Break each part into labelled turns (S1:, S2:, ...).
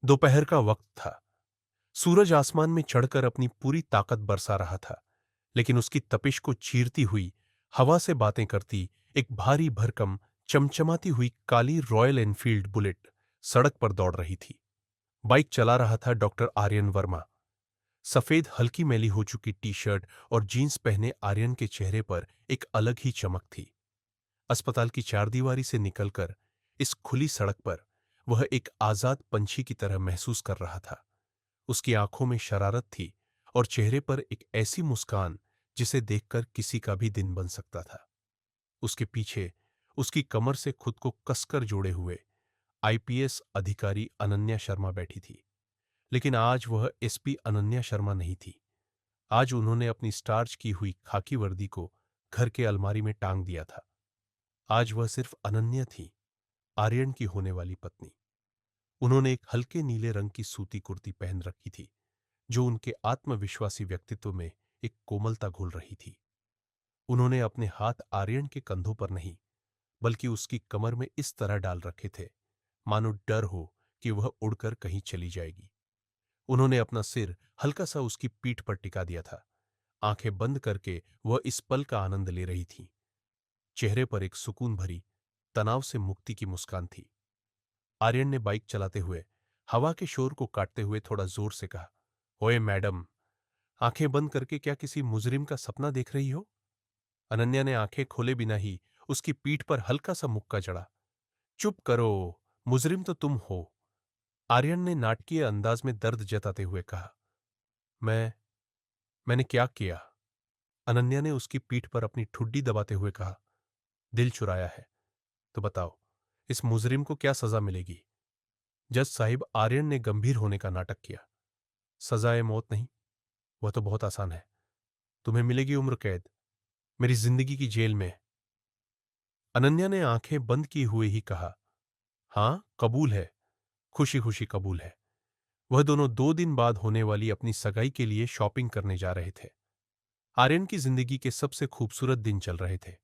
S1: दोपहर का वक्त था। सूरज आसमान में चढ़कर अपनी पूरी ताकत बरसा रहा था, लेकिन उसकी तपिश को चीरती हुई, हवा से बातें करती एक भारी भरकम, चमचमाती हुई काली रॉयल एनफील्ड बुलेट सड़क पर दौड़ रही थी। बाइक चला रहा था डॉक्टर आर्यन वर्मा। सफेद हल्की मैली हो चुकी टी शर्ट और जीन्स पहने आर्यन के चेहरे पर एक अलग ही चमक थी। अस्पताल की चारदीवारी से निकलकर इस खुली सड़क पर वह एक आजाद पंछी की तरह महसूस कर रहा था। उसकी आंखों में शरारत थी और चेहरे पर एक ऐसी मुस्कान जिसे देखकर किसी का भी दिन बन सकता था। उसके पीछे उसकी कमर से खुद को कसकर जोड़े हुए आईपीएस अधिकारी अनन्या शर्मा बैठी थी। लेकिन आज वह एसपी अनन्या शर्मा नहीं थी। आज उन्होंने अपनी स्टार्च की हुई खाकी वर्दी को घर के अलमारी में टांग दिया था। आज वह सिर्फ अनन्या थी, आर्यन की होने वाली पत्नी। उन्होंने एक हल्के नीले रंग की सूती कुर्ती पहन रखी थी, जो उनके आत्मविश्वासी व्यक्तित्व में एक कोमलता घोल रही थी। उन्होंने अपने हाथ आर्यन के कंधों पर नहीं, बल्कि उसकी कमर में इस तरह डाल रखे थे, मानो डर हो कि वह उड़कर कहीं चली जाएगी। उन्होंने अपना सिर हल्का सा उसकी पीठ पर टिका दिया था। आंखें बंद करके वह इस पल का आनंद ले रही थी। चेहरे पर एक सुकून भरी, तनाव से मुक्ति की मुस्कान थी। आर्यन ने बाइक चलाते हुए हवा के शोर को काटते हुए थोड़ा जोर से कहा, ओए मैडम, आंखें बंद करके क्या किसी मुजरिम का सपना देख रही हो? अनन्या ने आंखें खोले बिना ही उसकी पीठ पर हल्का सा मुक्का जड़ा। चुप करो, मुजरिम तो तुम हो। आर्यन ने नाटकीय अंदाज में दर्द जताते हुए कहा। मैंने क्या किया? अनन्या ने उसकी पीठ पर अपनी ठुड्डी दबाते हुए कहा। दिल चुराया है, तो बताओ, इस मुजरिम को क्या सजा मिलेगी? जज साहिब, आर्यन ने गंभीर होने का नाटक किया। सजाए मौत नहीं, वह तो बहुत आसान है। तुम्हें मिलेगी उम्र कैद, मेरी जिंदगी की जेल में। अनन्या ने आंखें बंद किए हुए ही कहा, हां, कबूल है, खुशी खुशी कबूल है। वह दोनों 2 दिन बाद होने वाली अपनी सगाई के लिए शॉपिंग करने जा रहे थे। आर्यन की जिंदगी के सबसे खूबसूरत दिन चल रहे थे।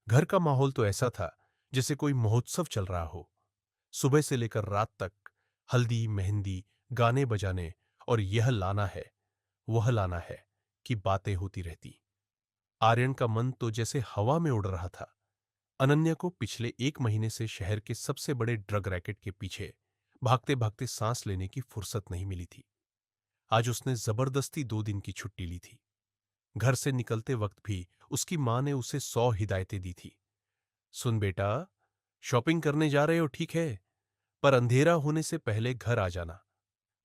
S1: घर का माहौल तो ऐसा था जैसे कोई महोत्सव चल रहा हो। सुबह से लेकर रात तक हल्दी मेहंदी, गाने बजाने और यह लाना है, वह लाना है कि बातें होती रहती। आर्यन का मन तो जैसे हवा में उड़ रहा था। अनन्या को पिछले 1 महीने से शहर के सबसे बड़े ड्रग रैकेट के पीछे भागते भागते सांस लेने की फुर्सत नहीं मिली थी। आज उसने जबरदस्ती 2 दिन की छुट्टी ली थी। घर से निकलते वक्त भी उसकी मां ने उसे 100 हिदायतें दी थी। सुन बेटा, शॉपिंग करने जा रहे हो ठीक है, पर अंधेरा होने से पहले घर आ जाना।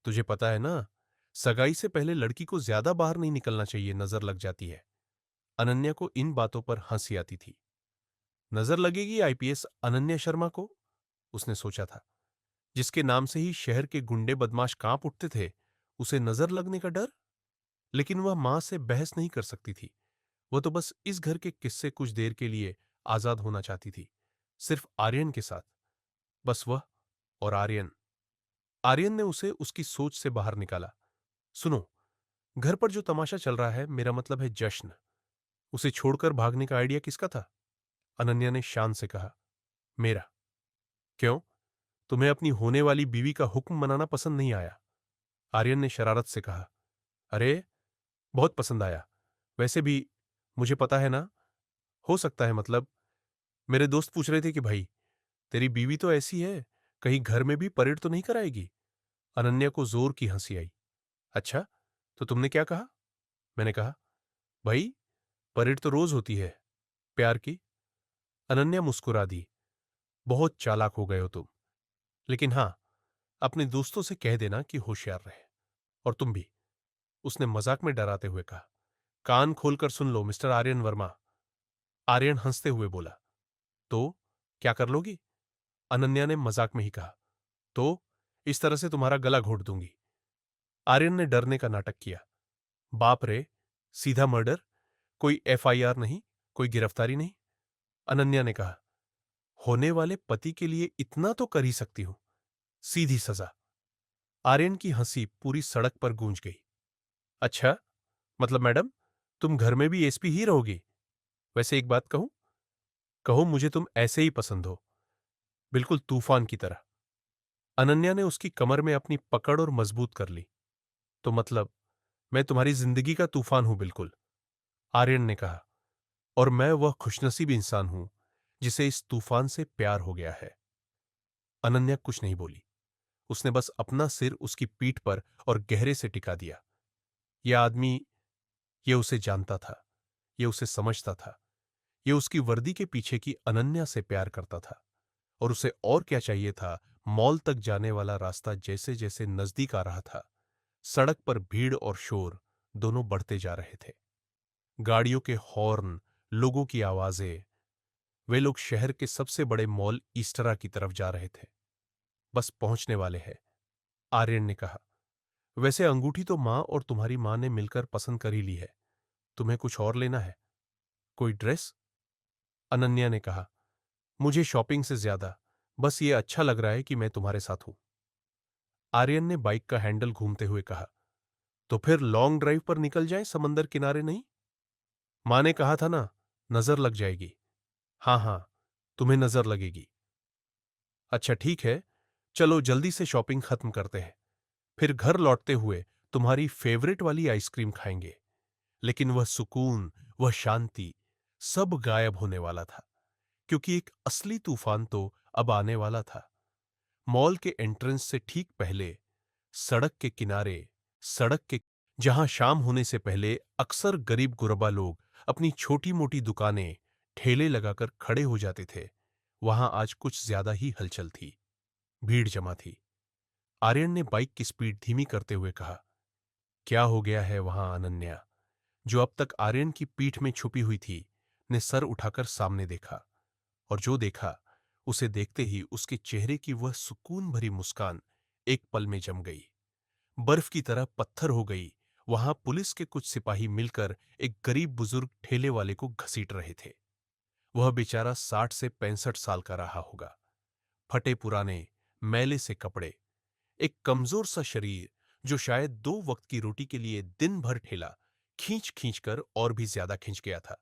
S1: तुझे पता है ना, सगाई से पहले लड़की को ज्यादा बाहर नहीं निकलना चाहिए, नजर लग जाती है। अनन्या को इन बातों पर हंसी आती थी। नजर लगेगी आईपीएस अनन्या शर्मा को, उसने सोचा था। जिसके नाम से ही शहर के गुंडे बदमाश कांप उठते थे, उसे नजर लगने का डर। लेकिन वह मां से बहस नहीं कर सकती थी। वह तो बस इस घर के किस्से कुछ देर के लिए आजाद होना चाहती थी, सिर्फ आर्यन के साथ। बस वह और आर्यन। आर्यन ने उसे उसकी सोच से बाहर निकाला। सुनो, घर पर जो तमाशा चल रहा है, मेरा मतलब है जश्न। उसे छोड़कर भागने का आइडिया किसका था? अनन्या ने शान से कहा, मेरा। क्यों? तुम्हें अपनी होने वाली बीवी का हुक्म मनाना पसंद नहीं आया? आर्यन ने शरारत से कहा। अरे, बहुत पसंद आया। वैसे भी मुझे पता है ना, हो सकता है, मतलब मेरे दोस्त पूछ रहे थे कि भाई, तेरी बीवी तो ऐसी है, कहीं घर में भी परेड तो नहीं कराएगी? अनन्या को जोर की हंसी आई। अच्छा, तो तुमने क्या कहा? मैंने कहा, भाई, परेड तो रोज होती है, प्यार की। अनन्या मुस्कुरा दी। बहुत चालाक हो गए हो तुम। लेकिन हां, अपने दोस्तों से कह देना कि होशियार रहे। और तुम भी, उसने मजाक में डराते हुए कहा। कान खोलकर सुन लो मिस्टर आर्यन वर्मा। आर्यन हंसते हुए बोला। तो क्या कर लोगी? अनन्या ने मजाक में ही कहा। तो इस तरह से तुम्हारा गला घोट दूंगी। आर्यन ने डरने का नाटक किया। बाप रे, सीधा मर्डर? कोई एफआईआर नहीं, कोई गिरफ्तारी नहीं? अनन्या ने कहा, होने वाले पति के लिए इतना तो कर ही सकती हूं, सीधी सजा। आर्यन की हंसी पूरी सड़क पर गूंज गई। अच्छा, मतलब मैडम, तुम घर में भी एसपी ही रहोगी? वैसे एक बात कहूं, कहो मुझे तुम ऐसे ही पसंद हो, बिल्कुल तूफान की तरह। अनन्या ने उसकी कमर में अपनी पकड़ और मजबूत कर ली। तो मतलब मैं तुम्हारी जिंदगी का तूफान हूं बिल्कुल, आर्यन ने कहा। और मैं वह खुशनसीब इंसान हूं जिसे इस तूफान से प्यार हो गया है। अनन्या कुछ नहीं बोली। उसने बस अपना सिर उसकी पीठ पर और गहरे से टिका दिया। यह आदमी, ये उसे जानता था, ये उसे समझता था, ये उसकी वर्दी के पीछे की अनन्या से प्यार करता था। और उसे और क्या चाहिए था। मॉल तक जाने वाला रास्ता जैसे जैसे नजदीक आ रहा था, सड़क पर भीड़ और शोर दोनों बढ़ते जा रहे थे। गाड़ियों के हॉर्न, लोगों की आवाजें। वे लोग शहर के सबसे बड़े मॉल ईस्टरा की तरफ जा रहे थे। बस पहुंचने वाले हैं, आर्यन ने कहा। वैसे अंगूठी तो मां और तुम्हारी मां ने मिलकर पसंद कर ही ली है। तुम्हें कुछ और लेना है? कोई ड्रेस? अनन्या ने कहा। मुझे शॉपिंग से ज्यादा बस ये अच्छा लग रहा है कि मैं तुम्हारे साथ हूं। आर्यन ने बाइक का हैंडल घूमते हुए कहा। तो फिर लॉन्ग ड्राइव पर निकल जाएं, समंदर किनारे नहीं? मां ने कहा था ना, नजर लग जाएगी। हाँ हाँ, तुम्हें नजर लगेगी। अच्छा ठीक है, चलो जल्दी से शॉपिंग खत्म करते हैं। फिर घर लौटते हुए तुम्हारी फेवरेट वाली आइसक्रीम खाएंगे। लेकिन वह सुकून, वह शांति, सब गायब होने वाला था, क्योंकि एक असली तूफान तो अब आने वाला था। मॉल के एंट्रेंस से ठीक पहले, सड़क के किनारे, सड़क के जहां शाम होने से पहले अक्सर गरीब गुरबा लोग अपनी छोटी मोटी दुकानें, ठेले लगाकर खड़े हो जाते थे, वहां आज कुछ ज्यादा ही हलचल थी। भीड़ जमा थी। आर्यन ने बाइक की स्पीड धीमी करते हुए कहा। क्या हो गया है वहां? अनन्या, जो अब तक आर्यन की पीठ में छुपी हुई थी, ने सर उठाकर सामने देखा। और जो देखा, उसे देखते ही उसके चेहरे की वह सुकून भरी मुस्कान एक पल में जम गई, बर्फ की तरह पत्थर हो गई। वहां पुलिस के कुछ सिपाही मिलकर एक गरीब बुजुर्ग ठेले वाले को घसीट रहे थे। वह बेचारा 60 से 65 साल का रहा होगा। फटे पुराने, मैले से कपड़े, एक कमजोर सा शरीर जो शायद 2 वक्त की रोटी के लिए दिन भर ठेला खींच खींच कर और भी ज्यादा खिंच गया था।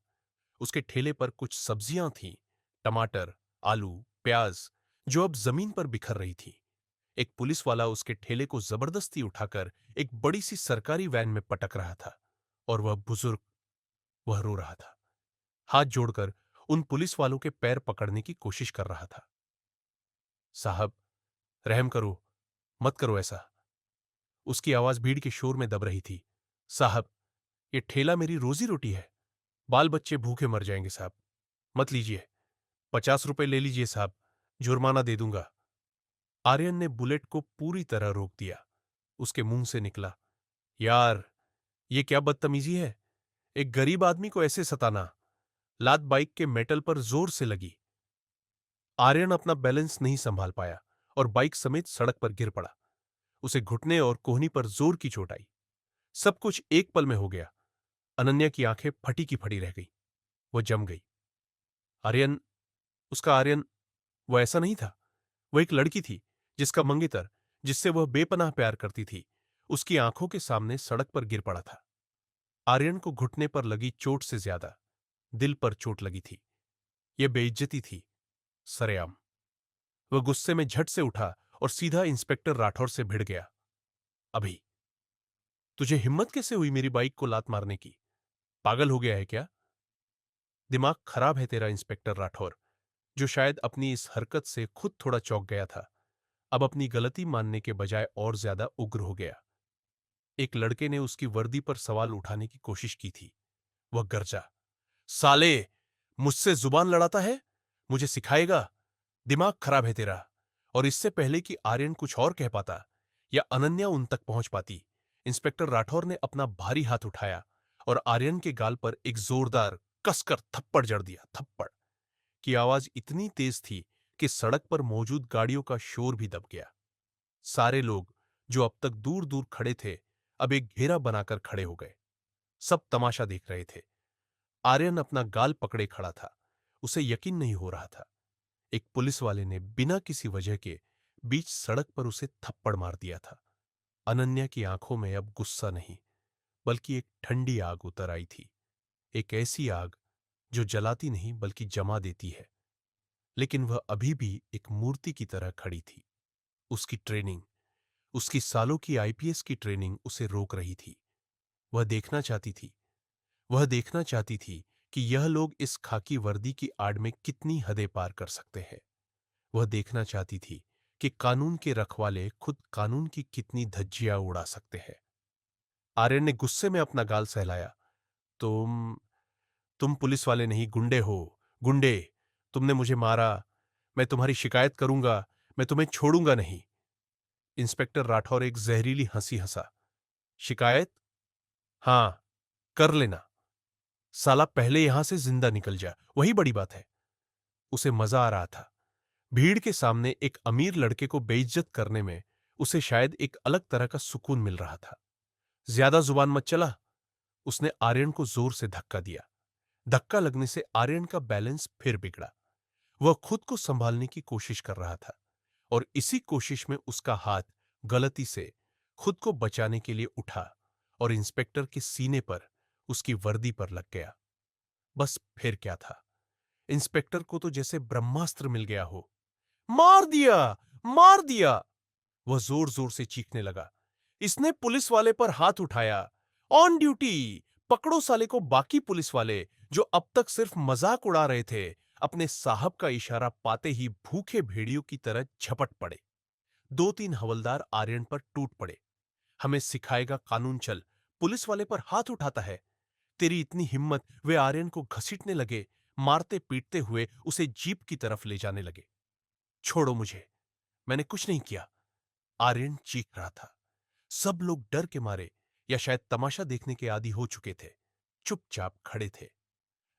S1: उसके ठेले पर कुछ सब्जियां थीं, टमाटर, आलू, प्याज, जो अब जमीन पर बिखर रही थी। एक पुलिस वाला उसके ठेले को जबरदस्ती उठाकर एक बड़ी सी सरकारी वैन में पटक रहा था। और वह बुजुर्ग, वह रो रहा था, हाथ जोड़कर उन पुलिस वालों के पैर पकड़ने की कोशिश कर रहा था। साहब, रहम करो, मत करो ऐसा। उसकी आवाज भीड़ के शोर में दब रही थी। साहब, ये ठेला मेरी रोजी रोटी है। बाल बच्चे भूखे मर जाएंगे साहब। मत लीजिए। 50 रुपए ले लीजिए साहब, जुर्माना दे दूंगा। आर्यन ने बुलेट को पूरी तरह रोक दिया। उसके मुंह से निकला, यार, ये क्या बदतमीजी है? एक गरीब आदमी को ऐसे सताना। लात बाइक के मेटल पर जोर से लगी। आर्यन अपना बैलेंस नहीं संभाल पाया और बाइक समेत सड़क पर गिर पड़ा। उसे घुटने और कोहनी पर जोर की चोट आई। सब कुछ एक पल में हो गया। अनन्या की आंखें फटी की फटी रह गई। वो जम गई। आर्यन, उसका आर्यन, वो ऐसा नहीं था। वो एक लड़की थी, जिसका मंगेतर, जिससे वह बेपनाह प्यार करती थी, उसकी आंखों के सामने सड़क पर गिर पड़ा था। आर्यन को घुटने पर लगी चोट से ज्यादा दिल पर चोट लगी थी। यह बेइज्जती थी, सरेआम। वह गुस्से में झट से उठा और सीधा इंस्पेक्टर राठौर से भिड़ गया। अभी तुझे हिम्मत कैसे हुई मेरी बाइक को लात मारने की? पागल हो गया है क्या? दिमाग खराब है तेरा इंस्पेक्टर राठौर, जो शायद अपनी इस हरकत से खुद थोड़ा चौंक गया था। अब अपनी गलती मानने के बजाय और ज्यादा उग्र हो गया। एक लड़के ने उसकी वर्दी पर सवाल उठाने की कोशिश की थी। वह गरजा, साले, मुझसे जुबान लड़ाता है? मुझे सिखाएगा? दिमाग खराब है तेरा। और इससे पहले कि आर्यन कुछ और कह पाता या अनन्या उन तक पहुंच पाती, इंस्पेक्टर राठौर ने अपना भारी हाथ उठाया और आर्यन के गाल पर एक जोरदार, कसकर थप्पड़ जड़ दिया। थप्पड़ की आवाज इतनी तेज थी कि सड़क पर मौजूद गाड़ियों का शोर भी दब गया। सारे लोग, जो अब तक दूर दूर खड़े थे, अब एक घेरा बनाकर खड़े हो गए। सब तमाशा देख रहे थे। आर्यन अपना गाल पकड़े खड़ा था। उसे यकीन नहीं हो रहा था। एक पुलिस वाले ने बिना किसी वजह के बीच सड़क पर उसे थप्पड़ मार दिया था। अनन्या की आंखों में अब गुस्सा नहीं, बल्कि एक ठंडी आग उतर आई थी। एक ऐसी आग जो जलाती नहीं बल्कि जमा देती है। लेकिन वह अभी भी एक मूर्ति की तरह खड़ी थी। उसकी ट्रेनिंग, उसकी सालों की आईपीएस की ट्रेनिंग उसे रोक रही थी। वह देखना चाहती थी, वह देखना चाहती थी कि यह लोग इस खाकी वर्दी की आड़ में कितनी हदें पार कर सकते हैं। वह देखना चाहती थी कि कानून के रखवाले खुद कानून की कितनी धज्जियां उड़ा सकते हैं। आर्यन ने गुस्से में अपना गाल सहलाया। तुम पुलिस वाले नहीं, गुंडे हो, गुंडे। तुमने मुझे मारा। मैं तुम्हारी शिकायत करूंगा। मैं तुम्हें छोड़ूंगा नहीं। इंस्पेक्टर राठौर एक जहरीली हंसी हंसा। शिकायत? हां, कर लेना। साला पहले यहां से जिंदा निकल जा, वही बड़ी बात है। उसे मजा आ रहा था। भीड़ के सामने एक अमीर लड़के को बेइज्जत करने में उसे शायद एक अलग तरह का सुकून मिल रहा था। ज्यादा जुबान मत चला। उसने आर्यन को जोर से धक्का दिया। धक्का लगने से आर्यन का बैलेंस फिर बिगड़ा। वह खुद को संभालने की कोशिश कर रहा था और इसी कोशिश में उसका हाथ गलती से खुद को बचाने के लिए उठा और इंस्पेक्टर के सीने पर, उसकी वर्दी पर लग गया। बस फिर क्या था? इंस्पेक्टर को तो जैसे ब्रह्मास्त्र मिल गया हो। मार दिया! मार दिया! वह जोर जोर से चीखने लगा। इसने पुलिस वाले पर हाथ उठाया। On duty! पकड़ो साले को! बाकी पुलिस वाले जो अब तक सिर्फ मजाक उड़ा रहे थे, अपने साहब का इशारा पाते ही भूखे भेड़ियों की तरह झपट पड़े। दो तीन हवलदार आर्यन पर टूट पड़े। हमें सिखाएगा कानून, चल पुलिस वाले पर हाथ उठाता है। तेरी इतनी हिम्मत! वे आर्यन को घसीटने लगे, मारते पीटते हुए उसे जीप की तरफ ले जाने लगे। छोड़ो मुझे, मैंने कुछ नहीं किया। आर्यन चीख रहा था। सब लोग डर के मारे या शायद तमाशा देखने के आदी हो चुके थे, चुपचाप खड़े थे।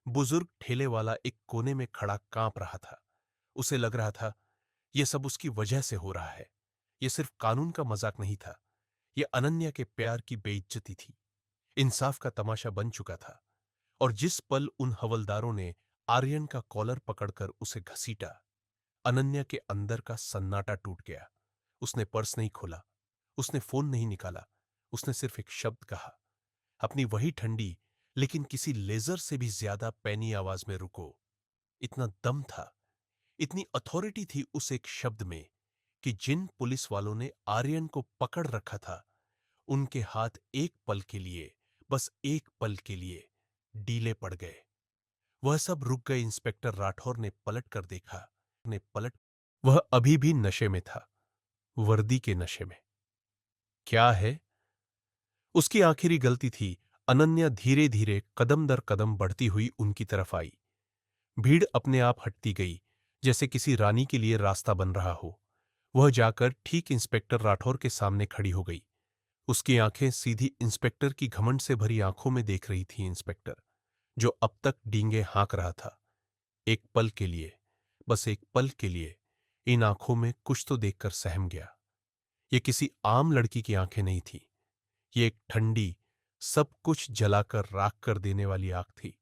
S1: बुजुर्ग ठेले वाला एक कोने में खड़ा कांप रहा था। उसे लग रहा था यह सब उसकी वजह से हो रहा है। यह सिर्फ कानून का मजाक नहीं था, यह अनन्या के प्यार की बेइज्जती थी। इंसाफ का तमाशा बन चुका था। और जिस पल उन हवलदारों ने आर्यन का कॉलर पकड़कर उसे घसीटा, अनन्या के अंदर का सन्नाटा टूट गया। उसने पर्स नहीं खोला, उसने फोन नहीं निकाला। उसने सिर्फ एक शब्द कहा, अपनी वही ठंडी लेकिन किसी लेजर से भी ज्यादा पैनी आवाज में, रुको। इतना दम था, इतनी अथॉरिटी थी उस एक शब्द में कि जिन पुलिस वालों ने आर्यन को पकड़ रखा था, उनके हाथ एक पल के लिए, बस एक पल के लिए डीले पड़ गए। वह सब रुक गए। इंस्पेक्टर राठौर ने पलट कर देखा। ने पलट वह अभी भी नशे में था, वर्दी के नशे में। क्या है? उसकी आखिरी गलती थी। अनन्या धीरे धीरे कदम दर कदम बढ़ती हुई उनकी तरफ आई। भीड़ अपने आप हटती गई, जैसे किसी रानी के लिए रास्ता बन रहा हो। वह जाकर ठीक इंस्पेक्टर राठौर के सामने खड़ी हो गई। उसकी आंखें सीधी इंस्पेक्टर की घमंड से भरी आंखों में देख रही थी। इंस्पेक्टर जो अब तक डींगे हाँक रहा था, एक पल के लिए, बस एक पल के लिए इन आंखों में कुछ तो देखकर सहम गया। ये किसी आम लड़की की आंखें नहीं थी। ये एक ठंडी, सब कुछ जलाकर राख कर देने वाली आंख थी।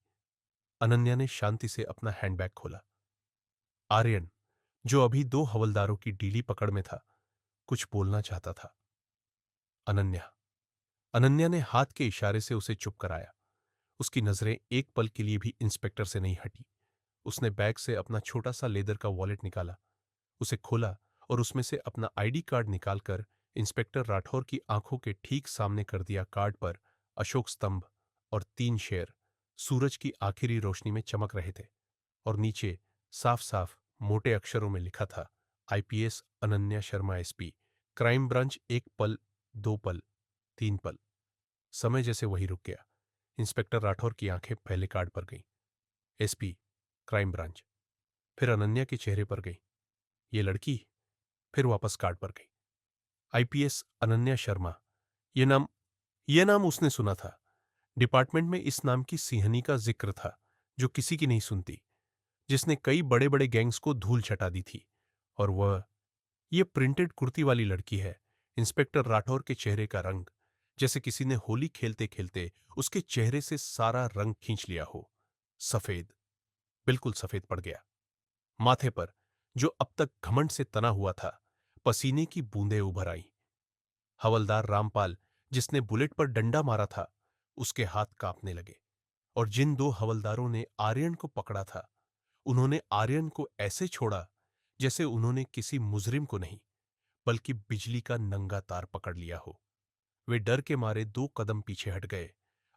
S1: अनन्या ने शांति से अपना हैंडबैग खोला। आर्यन, जो अभी दो हवलदारों की डीली पकड़ में था, कुछ बोलना चाहता था। अनन्या अनन्या ने हाथ के इशारे से उसे चुप कराया। उसकी नजरें एक पल के लिए भी इंस्पेक्टर से नहीं हटी। उसने बैग से अपना छोटा सा लेदर का वॉलेट निकाला, उसे खोला और उसमें से अपना आईडी कार्ड निकालकर इंस्पेक्टर राठौर की आंखों के ठीक सामने कर दिया। कार्ड पर अशोक स्तंभ और 3 शेर सूरज की आखिरी रोशनी में चमक रहे थे और नीचे साफ साफ मोटे अक्षरों में लिखा था, IPS Ananya Sharma SP, crime branch, 1 पल, 2 पल, 3 पल। समय जैसे वही रुक गया। इंस्पेक्टर राठौर की आंखें पहले कार्ड पर गईं, एसपी, क्राइम ब्रांच, फिर अनन्या के चेहरे पर गई, ये लड़की, फिर वापस कार्ड पर गई। आईपीएस अनन्या शर्मा, ये नाम उसने सुना था। डिपार्टमेंट में इस नाम की सिंहनी का जिक्र था, जो किसी की नहीं सुनती, जिसने कई बड़े बड़े गैंग्स को धूल चटा दी थी। और वह, ये प्रिंटेड कुर्ती वाली लड़की है। इंस्पेक्टर राठौर के चेहरे का रंग, जैसे किसी ने होली खेलते खेलते उसके चेहरे से सारा रंग खींच लिया हो। सफेद, बिल्कुल सफेद पड़ गया। माथे पर, जो अब तक घमंड से तना हुआ था, पसीने की बूंदें उभर आईं। हवलदार रामपाल, जिसने बुलेट पर डंडा मारा था, उसके हाथ कांपने लगे। और जिन दो हवलदारों ने आर्यन को पकड़ा था, उन्होंने आर्यन को ऐसे छोड़ा जैसे उन्होंने किसी मुजरिम को नहीं, बल्कि बिजली का नंगा तार पकड़ लिया हो। वे डर के मारे 2 कदम पीछे हट गए।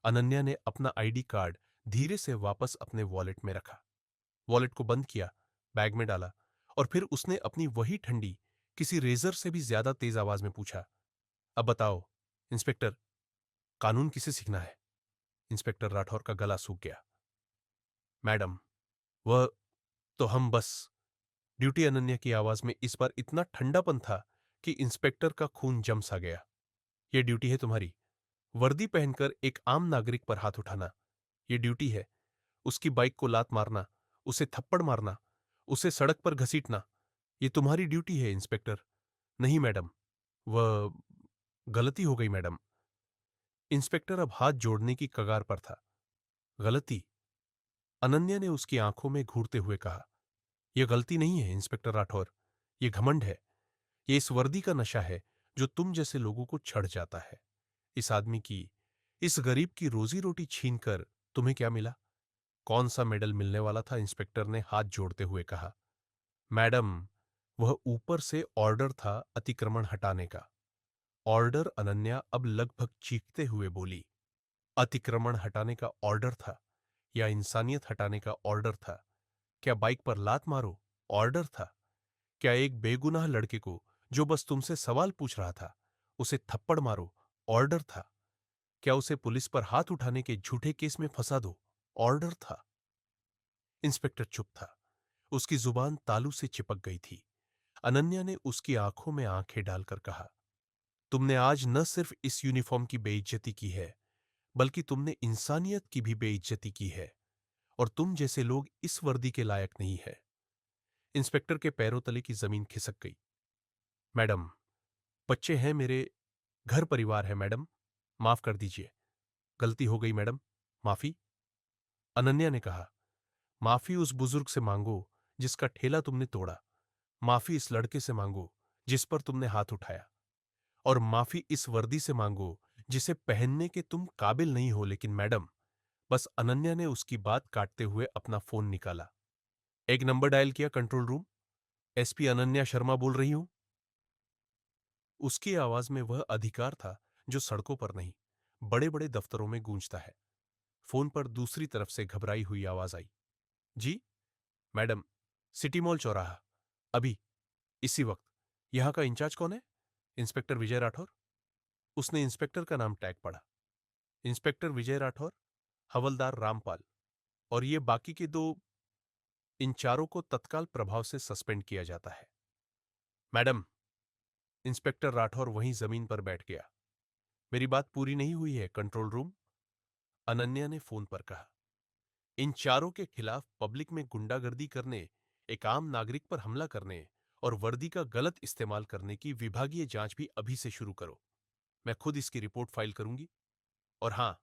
S1: अनन्या ने अपना आईडी कार्ड धीरे से वापस अपने वॉलेट में रखा, वॉलेट को बंद किया, बैग में डाला और फिर उसने अपनी वही ठंडी, किसी रेजर से भी ज्यादा तेज आवाज में पूछा, अब बताओ इंस्पेक्टर, कानून किसे सीखना है? इंस्पेक्टर राठौर का गला सूख गया। मैडम, वह तो हम बस। ड्यूटी अनन्या की आवाज में इस बार इतना ठंडापन था कि इंस्पेक्टर का खून जम सा गया। यह ड्यूटी है तुम्हारी, वर्दी पहनकर एक आम नागरिक पर हाथ उठाना। यह ड्यूटी है, उसकी बाइक को लात मारना, उसे थप्पड़ मारना, उसे सड़क पर घसीटना। यह तुम्हारी ड्यूटी है इंस्पेक्टर। नहीं मैडम, वह गलती हो गई मैडम। इंस्पेक्टर अब हाथ जोड़ने की कगार पर था। गलती? अनन्या ने उसकी आंखों में घूरते हुए कहा, यह गलती नहीं है इंस्पेक्टर राठौर, यह घमंड है। यह इस वर्दी का नशा है जो तुम जैसे लोगों को चढ़ जाता है। इस आदमी की, इस गरीब की रोजी रोटी छीनकर तुम्हें क्या मिला? कौन सा मेडल मिलने वाला था? इंस्पेक्टर ने हाथ जोड़ते हुए कहा। मैडम, वह ऊपर से ऑर्डर था अतिक्रमण हटाने का। ऑर्डर? अनन्या अब लगभग चीखते हुए बोली। अतिक्रमण हटाने का ऑर्डर था या इंसानियत हटाने का ऑर्डर था? क्या बाइक पर लात मारो ऑर्डर था? क्या एक बेगुनाह लड़के को जो बस तुमसे सवाल पूछ रहा था उसे थप्पड़ मारो ऑर्डर था? क्या उसे पुलिस पर हाथ उठाने के झूठे केस में फंसा दो ऑर्डर था? इंस्पेक्टर चुप था। उसकी जुबान तालू से चिपक गई थी। अनन्या ने उसकी आंखों में आंखें डालकर कहा, तुमने आज न सिर्फ इस यूनिफॉर्म की बेइज्जती की है, बल्कि तुमने इंसानियत की भी बेइज्जती की है और तुम जैसे लोग इस वर्दी के लायक नहीं है। इंस्पेक्टर के पैरों तले की जमीन खिसक गई। मैडम, बच्चे हैं मेरे, घर परिवार है मैडम, माफ कर दीजिए। गलती हो गई मैडम, माफी। अनन्या ने कहा, माफी उस बुजुर्ग से मांगो जिसका ठेला तुमने तोड़ा, माफी इस लड़के से मांगो जिस पर तुमने हाथ उठाया, और माफी इस वर्दी से मांगो जिसे पहनने के तुम काबिल नहीं हो। लेकिन मैडम, बस अनन्या ने उसकी बात काटते हुए अपना फोन निकाला। एक नंबर डायल किया, control room, SP Ananya Sharma बोल रही हूं। उसकी आवाज में वह अधिकार था जो सड़कों पर नहीं, बड़े बड़े दफ्तरों में गूंजता है। फोन पर दूसरी तरफ से घबराई हुई आवाज आई, जी मैडम, सिटी मॉल चौराहा, अभी, इसी वक्त। यहां का इंचार्ज कौन है? इंस्पेक्टर विजय राठौर। उसने इंस्पेक्टर का नाम टैग पढ़ा। इंस्पेक्टर विजय राठौर, हवलदार रामपाल और ये बाकी के दो, इन चारों को तत्काल प्रभाव से सस्पेंड किया जाता है। मैडम, इंस्पेक्टर राठौर वहीं जमीन पर बैठ गया। मेरी बात पूरी नहीं हुई है, कंट्रोल रूम, अनन्या ने फोन पर कहा। इन चारों के खिलाफ पब्लिक में गुंडागर्दी करने, एक आम नागरिक पर हमला करने और वर्दी का गलत इस्तेमाल करने की विभागीय जांच भी अभी से शुरू करो। मैं खुद इसकी रिपोर्ट फाइल करूंगी। और हां,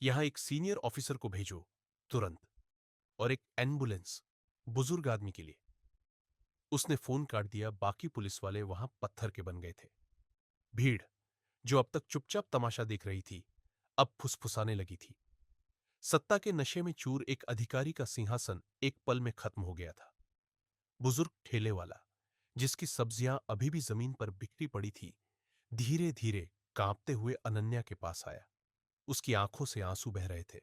S1: यहां एक सीनियर ऑफिसर को भेजो तुरंत, और एक एम्बुलेंस बुजुर्ग आदमी के लिए। उसने फोन काट दिया। बाकी पुलिस वाले वहां पत्थर के बन गए थे। भीड़, जो अब तक चुपचाप तमाशा देख रही थी, अब फुसफुसाने लगी थी। सत्ता के नशे में चूर एक अधिकारी का सिंहासन एक पल में खत्म हो गया था। बुजुर्ग ठेले वाला, जिसकी सब्जियां अभी भी जमीन पर बिखरी पड़ी थी, धीरे धीरे कांपते हुए अनन्या के पास आया। उसकी आंखों से आंसू बह रहे थे,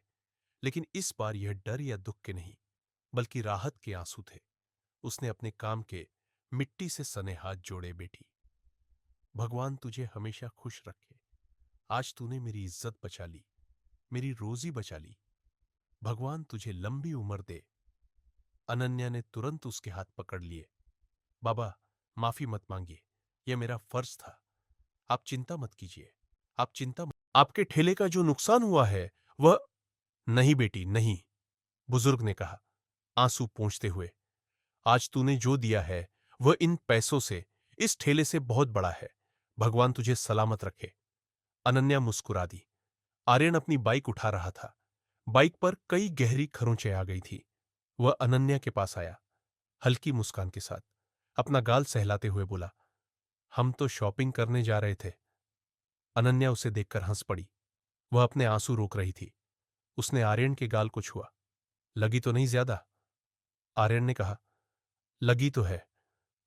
S1: लेकिन इस बार यह डर या दुख के नहीं, बल्कि राहत के आंसू थे। उसने अपने काम के मिट्टी से सने हाथ जोड़े, बेटी, भगवान तुझे हमेशा खुश रखे। आज तूने मेरी इज्जत बचा ली, मेरी रोजी बचा ली। भगवान तुझे लंबी उम्र दे। अनन्या ने तुरंत उसके हाथ पकड़ लिए। बाबा, माफी मत मांगिए, यह मेरा फर्ज था। आप चिंता मत कीजिए, आप चिंता मत। आपके ठेले का जो नुकसान हुआ है वह। नहीं बेटी, नहीं, बुजुर्ग ने कहा, आंसू पोंछते हुए। आज तूने जो दिया है वह इन पैसों से, इस ठेले से बहुत बड़ा है। भगवान तुझे सलामत रखे। अनन्या मुस्कुरा दी। आर्यन अपनी बाइक उठा रहा था। बाइक पर कई गहरी खरोंचें आ गई थी। वह अनन्या के पास आया, हल्की मुस्कान के साथ, अपना गाल सहलाते हुए बोला, हम तो शॉपिंग करने जा रहे थे। अनन्या उसे देखकर हंस पड़ी। वह अपने आंसू रोक रही थी। उसने आर्यन के गाल को छुआ। लगी तो नहीं ज्यादा? आर्यन ने कहा, लगी तो है,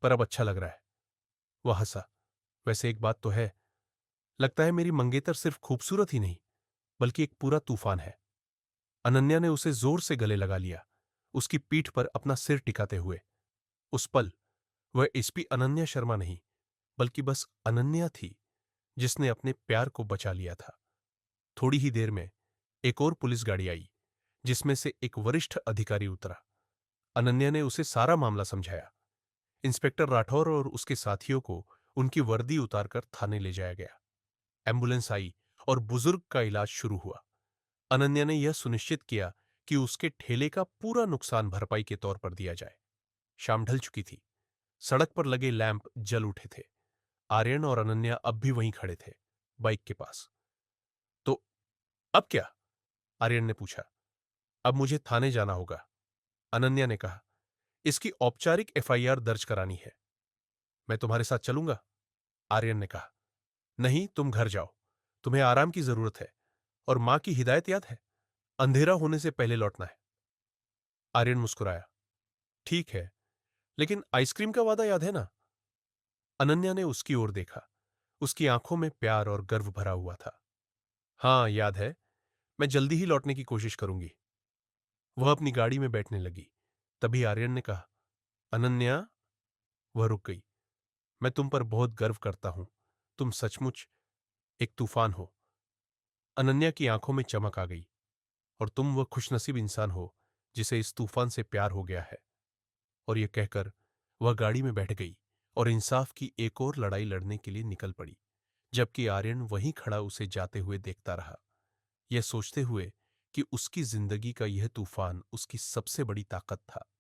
S1: पर अब अच्छा लग रहा है। वह हंसा। वैसे एक बात तो है, लगता है मेरी मंगेतर सिर्फ खूबसूरत ही नहीं, बल्कि एक पूरा तूफान है। अनन्या ने उसे जोर से गले लगा लिया, उसकी पीठ पर अपना सिर टिकाते हुए। उस पल वह एसपी अनन्या शर्मा नहीं, बल्कि बस अनन्या थी, जिसने अपने प्यार को बचा लिया था। थोड़ी ही देर में एक और पुलिस गाड़ी आई, जिसमें से एक वरिष्ठ अधिकारी उतरा। अनन्या ने उसे सारा मामला समझाया। इंस्पेक्टर राठौर और उसके साथियों को उनकी वर्दी उतारकर थाने ले जाया गया। एम्बुलेंस आई और बुजुर्ग का इलाज शुरू हुआ। अनन्या ने यह सुनिश्चित किया कि उसके ठेले का पूरा नुकसान भरपाई के तौर पर दिया जाए। शाम ढल चुकी थी। सड़क पर लगे लैंप जल उठे थे। आर्यन और अनन्या अब भी वहीं खड़े थे, बाइक के पास। तो अब क्या? आर्यन ने पूछा। अब मुझे थाने जाना होगा, अनन्या ने कहा। इसकी औपचारिक एफआईआर दर्ज करानी है। मैं तुम्हारे साथ चलूंगा, आर्यन ने कहा। नहीं, तुम घर जाओ। तुम्हें आराम की जरूरत है, और मां की हिदायत याद है, अंधेरा होने से पहले लौटना है। आर्यन मुस्कुराया। ठीक है, लेकिन आइसक्रीम का वादा याद है ना? अनन्या ने उसकी ओर देखा। उसकी आंखों में प्यार और गर्व भरा हुआ था। हाँ, याद है। मैं जल्दी ही लौटने की कोशिश करूंगी। वह अपनी गाड़ी में बैठने लगी। तभी आर्यन ने कहा, अनन्या। वह रुक गई। मैं तुम पर बहुत गर्व करता हूं। तुम सचमुच एक तूफान हो। अनन्या की आंखों में चमक आ गई। और तुम वह खुशनसीब इंसान हो जिसे इस तूफान से प्यार हो गया है। और यह कहकर वह गाड़ी में बैठ गई और इंसाफ की एक और लड़ाई लड़ने के लिए निकल पड़ी, जबकि आर्यन वहीं खड़ा उसे जाते हुए देखता रहा, यह सोचते हुए कि उसकी जिंदगी का यह तूफान उसकी सबसे बड़ी ताकत था।